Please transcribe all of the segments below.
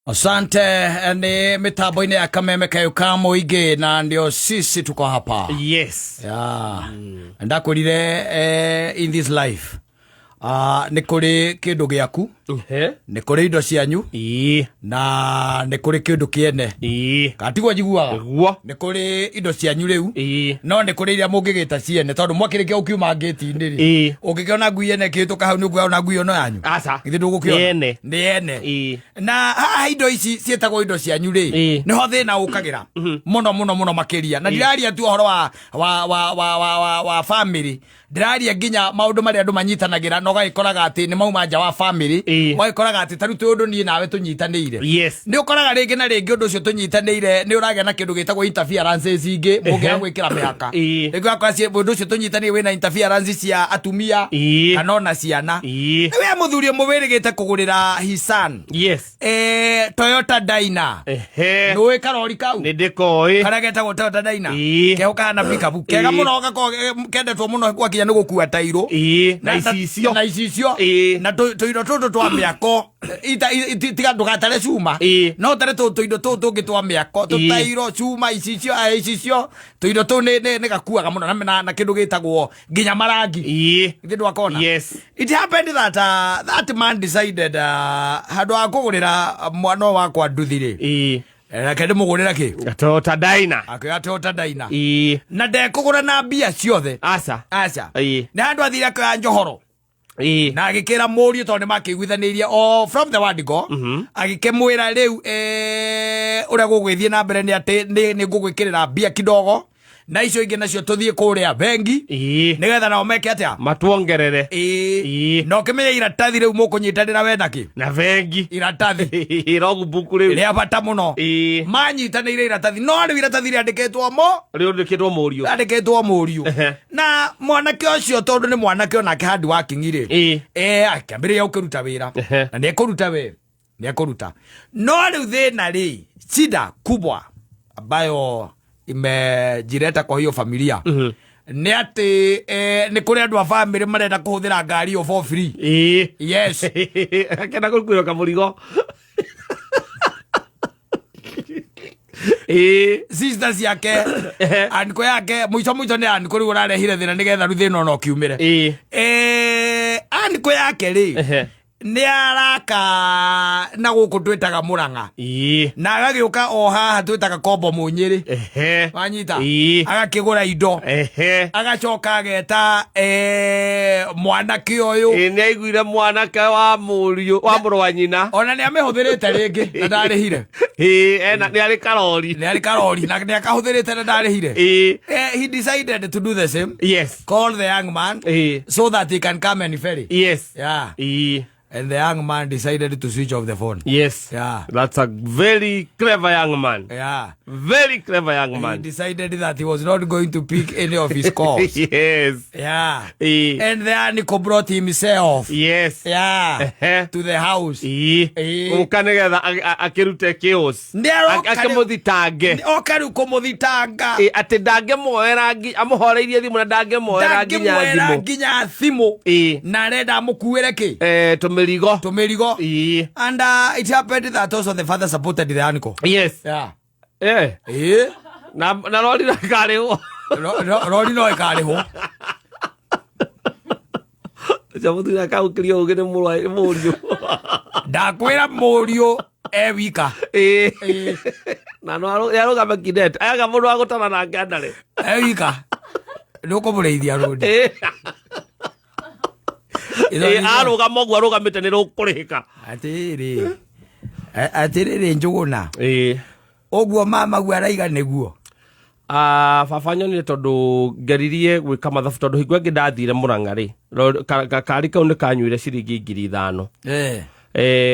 Asante ni mitambo-ini ya Kameme Kayuka Muingi na ndio sisi tuko hapa. Yes. Yeah. Ndakurire in this life. Nĩ kũrĩ kĩndũ gĩaku, nĩ kũrĩ indo cianyu, na nĩ kũrĩ kĩndũ kĩene. Katigwo njiguaga. Nĩ kũrĩ indo cianyu rĩu, no nĩ kũrĩ iria mũngĩgĩta ciene tondũ mwakĩrĩkia ũkiuma ngĩti-inĩ rĩ. Ũngĩkĩona ngui ene kĩhĩtũka hau nĩ ũkuona ngui ĩno yanyu. Aca. Githĩ ndũgũkĩona? Nĩ ene. Na haha indo ici ciĩtagwo indo cianyu rĩ, nĩho thĩna ũkagĩra mũno makĩria. Na ndiraria tu ũhoro wa family. Ndiraria nginya maũndũ marĩa andũ manyitanagĩra no gagĩkoraga atĩ nĩ mauma nja wa family, magĩkoraga atĩ tarũ ũndũ niĩ nawe tũnyitanĩire. Nĩ ũkoraga rĩngĩ na rĩngĩ ũndũ ũcio tũnyitanĩire nĩ ũragĩa na kĩndũ gĩtagwo interferences ingĩ mũngĩaga gwĩkĩra mĩhaka. Rĩngĩ ũgakora ũndũ ũcio tũnyitanĩire wĩna interferences cia atumia kana ona ciana. We mũthuri mũwĩrĩgĩte kũgũrĩra his son Toyota Dyna. Nĩũĩ karori kau? Nĩndĩkoĩ. Karĩa getagwo Toyota Dyna. Keho kahana pickup. Kega mũno gakoragwo kendetwo mũno gwakinya nĩ gũkua tairũ. Na icicio. Na tũindo tũtũ twa mĩako tiga ndũgatare cuma, no tare tũindo tũtũ tũngĩ twa mĩako, tũtairũ, cuma, icicio, tũindo tũu nĩ gakuaga mũno na kĩndũ gĩtagwo nginya marangi. Githĩ ndwakona? It happened that that man decided handũ wa kũgũrĩra mwana wakwa nduthi rĩ, reke ndĩmũgũrĩra kĩ? Toyota Dyna. Akĩoya Toyota Dyna. Na ndekũgũra na mbia ciothe. Aca. Nĩ handũ athire akĩoya njohoro. Na agĩkĩra mũriũ tondũ nĩmakĩiguithanĩirie from the word go, agĩkĩmwĩra rĩu ũrĩa gũgwĩthiĩ na mbere nĩ atĩ nĩ ngũgwĩkĩrĩra mbia kidogo, na icio ingĩ nacio tũthiĩ kũrĩa bengi nĩgetha nao meke atĩa matuongerere. No kĩmenye iratathi rĩu mũkũnyitanĩra we nakĩ na bengi iratathi logbook rĩu rĩa bata mũno manyitanĩire iratathi, no rĩu iratathi rĩandĩkĩtwo mũriũ na mwanake ũcio tondũ nĩ mwanake onake hard working rĩ akĩambĩrĩria gũkĩruta wĩra na nĩekũruta we nĩekũruta, no rĩu thĩna rĩ shida kubwa ambayo imejireta kwa hiyo familia ni ati ni kuri andu a family marenda kuhuthira ngari yo for free. Yes. Akenda kurukuira kamurigo. Sisters yake aniko yake mwicho ni aniko ri urarehire thina nigetha ru thina no kiumire. Aniko yake ri nĩ araka na gũkũ twĩtaga Mũrang'a, na agagĩũka o haha twĩtaga Kombo Mũnyĩrĩ, wanyita, agakĩgũra indo, agacoka ageta mwanake ũyũ, nĩ aiguire mwanake wa mũriũ wa mũrũ wa nyina, ona nĩ amĩhũthĩrĩte rĩngĩ na ndarĩhire. Nĩ arĩ karori na nĩ akahũthĩrĩte na ndarĩhire. He decided to do the same. Call the young man so that he can come and ferry. And the young man decided to switch off the phone. That's a very clever young man. Very clever young man. He decided that he was not going to pick any of his calls. And then Nico brought himself. To the house. Ukanegetha akirute chaos. Akimuthitange. Okaru kumuthitanga. Ati ndangemuoera amuhoreirie thimu na ndangemuoera nginya thimu. Na renda amukuire ki? Tumirigo. And it happened that also the father supported the uncle. Na rori no ikarĩhwo. Rori no ikarĩhwo. Mũthuri akaũkĩria ũgĩ nĩ mũriũ. Ndakwĩra mũriũ wika. Na no yarũgame kidete. Ayaga mũndũ wa gũtana nake ndarĩ. Wika. Ndũkũmũrĩithia rũndi. Arũgama ũguo arũgamĩte nĩ rũkũrĩka. Atĩrĩrĩ Njũgũna. Ũguo mama guo araiga nĩguo. Baba nyonire tondũ ngeririe gwĩka mathabu tondũ hingo ĩngĩ ndathire Mũrang'a rĩ, kari kau nĩ kanyuire ciringi 5,000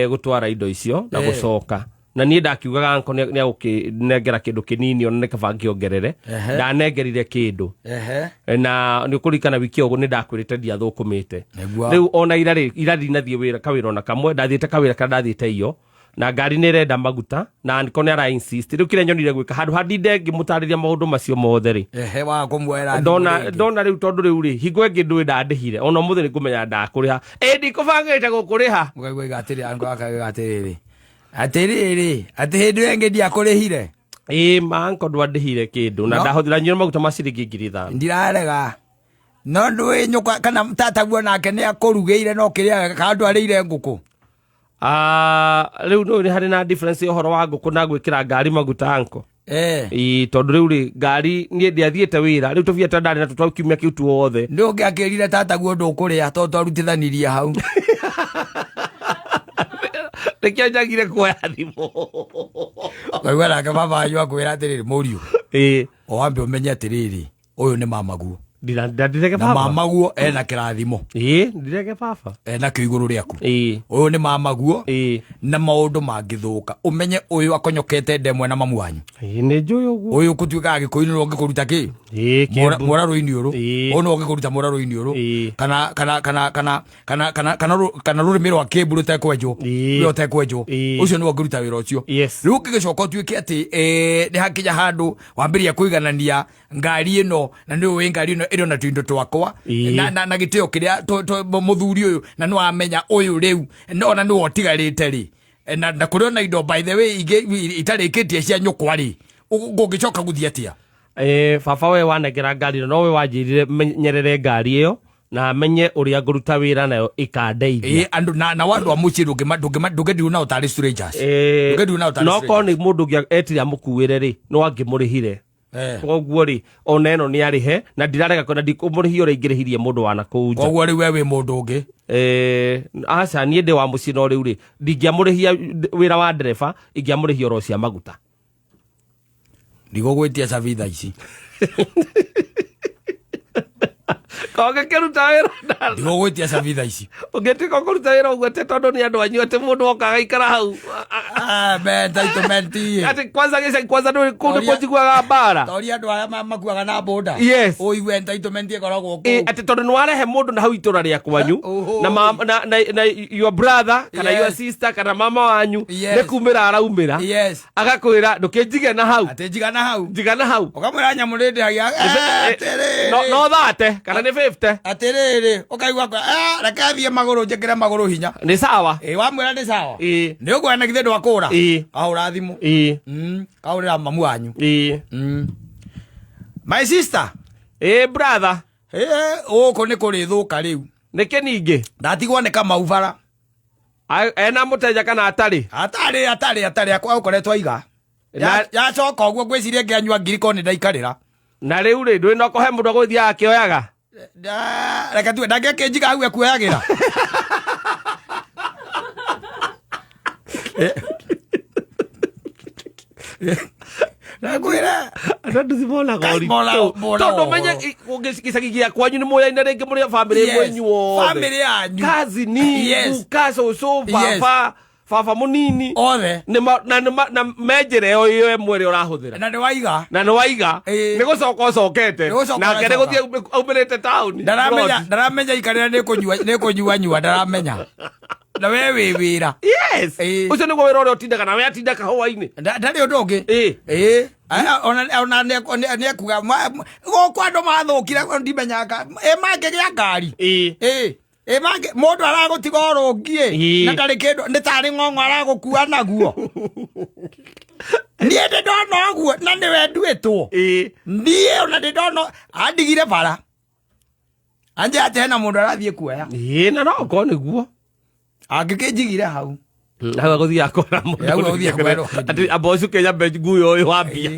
gũtwara indo icio na gũcoka. Na niĩ ndakiugaga anko nĩ agũkĩnengera kĩndũ kĩnini ona nĩ kaba ngĩongerere, ndanengerire kĩndũ na nĩ kũrikana wiki ũguo nĩ ndakwĩrĩte ndiathũkũmĩte. Rĩu ona ira ndinathiĩ wĩra kawĩra ona kamwe, ndathiĩte kawĩra kana ndathiĩte iyo na ngari nĩ renda maguta na niko nĩ ara insist. Rĩu kĩrĩa nyonire gwĩka handũ handinde ngĩmũtarĩria maũndũ macio mothe rĩ, ndona rĩu tondũ rĩu rĩ hingo ĩngĩ ndũĩ ndandĩhire ona mũthĩ nĩ kũmenya ndakũrĩha ndikũbangĩte gũkũrĩha. Mũgaigua atĩrĩ Atiriri ati hindu yengi dia kurihire manko ndwandihire kindu na ndahuthira nyiro maguta maciringi 5,000 ndirarega no ndwi nyuka kana tata guo nake ni akurugeire no kiria kandu arire nguku riu no ni hari na difference uhoro wa nguku na gwikira ngari maguta anko tondu riu ri ngari nie ndiathiete wira riu tuviete ndari na tutaukiumia kiu tuothe ndu ngiakirire tata guo ndukuria to twarutithanirie hau Rekia njagire kuoya thimo kaigua nake baba wanyu akwira atiriri muriu o wambe umenye atiriri uyu ni mamaguo ndireke baba na mamaguo ena kirathimo ndireke baba ena kä igå rå rä aku å yå nä mamaguo na maå ndå mangä thå ka å menye å yå akonyokete ndemwe na mamu wanyu nä njå å guo å yå kå tuä kaga gä kå inä no ngä kå ruta kä mwararå-inä å rå å no ngä kå ruta mwararå-inä å rå kana rå rä mä rwa kä mbå rå tekwenjwo å tekwenjwo å cio nä wo ngä ruta wä ra å cio rä u kä gä coka å tuä ke atä nä hakinya handå wambä ria kå iganania ngari ä no na nä å wä ngari ä no ä na tå twakwa na gä tä o kä rä a må thuri å yå na nä wamenya å yå rä u ona nä wotigarä te rä na kå rä ona indo by the way itarä kä tie cia nyå kwa rä gå ngä coka gå thiä atä a baba we wanengera ngari no we wanjirire menyerere ngari ä yo na menye å rä a ngå ruta wä ra nayo ä kandeithia na wandå a må ciä ndå ngä ndirå nao tarä no korwo nä må ndå ngä etire amå kuä re rä no angä må rä hire koguo rĩ ona ĩno nĩ arĩhe na ndirarega kwenda ndikũmũrĩhia ũrĩa ingĩrĩhirie mũndũ wa nakũu nja koguo rĩu we wĩ mũndũ ũngĩ aca niĩ ndĩ wa mũciĩ no rĩu rĩ ndingĩamũrĩhia wĩra wa ndereba ingĩamũrĩhia oro cia maguta ndigũgwĩtia cabi thaa ici konge keruta wĩra ndigũgwĩtia cabi thaa ici ũngĩtuĩka kũruta wĩra ũguo atĩ tondũ nĩ andũ anyu atĩ mũndũ okaga aikara hau atĩ kwanza kũndũ kũnjiguaga mbara toria andũ aya makuaga na boda ũigue entitlement ĩkoragwo kũu atĩ tondũ nĩ warehe mũndũ na hau itũra rĩa kwanyu na your brother kana your sister kana mama wanyu nĩ kumĩra araumĩra agakwĩra ndũkĩnjige na hau atĩ njiga na hau ũkamwĩra nyamũ nĩndĩhagia no thate kana nĩ 50 atiriri ukaigua reke thiĩ magũrũ njĩkĩre magũrũ hinya nĩ sawa wamwĩra nĩ sawa nĩ ũkwenda na githĩ ndwakũra kahũra thimũ kahũrĩra mamu wanyu my sister brother gũkũ nĩ kũrĩthũka rĩu nĩkĩ ningĩ ndatigwo nĩ Kamau bara ena mũteja kana atarĩ atarĩ akwa ũkoretwo aiga yacoka ũguo ngwĩciria ngĩanyua ngiri korwo nĩ ndaikarĩra na rĩu rĩ ndwĩ no kũhe mũndũ gũthiaga akĩoyaga reke tuwe ndangĩakĩnjiga hau ekuoyagĩra nakwĩra andũ ndũcibonaga tondũ menye gĩcagi gĩa kwanyu nĩ mũyaine rĩngĩ mũrĩ bamĩrĩ ĩmwe inyuothe kazini guka cũcũ baba mũnini othe na menjere o ĩyo ĩmwe ĩrĩa ũrahũthĩra na nĩ waiga nĩ gũcoka ũcokete nake nĩ gũthiĩ aumĩrĩte taũni ndaramenya ikarĩra nĩ kũnyuanyua ndaramenya na we wĩ wĩra ũcio nĩguo wĩra ũrĩa ũtindaga nawe atinda kahũa-inĩ ndarĩ ũndũ ũngĩ ona nĩekuga gũkũ andũ mathũkire ndimenyaga mangĩgĩa ngari mũndũ aragũtiga ũrũngiĩ na ndarĩ kĩndũ nĩ tarĩ ng'ong'o aragũkua naguo niĩ ndĩ ndona ũguo na nĩwe nduĩtwo niĩ ona ndĩ ndona andigire bara anje atĩ hena mũndũ arathiĩ kuoya na no okorwo nĩguo angĩkĩnjigire hau hau agũthiĩ akora mũndũ atĩ amba ũcio kenya nguo ũyũ wa mbia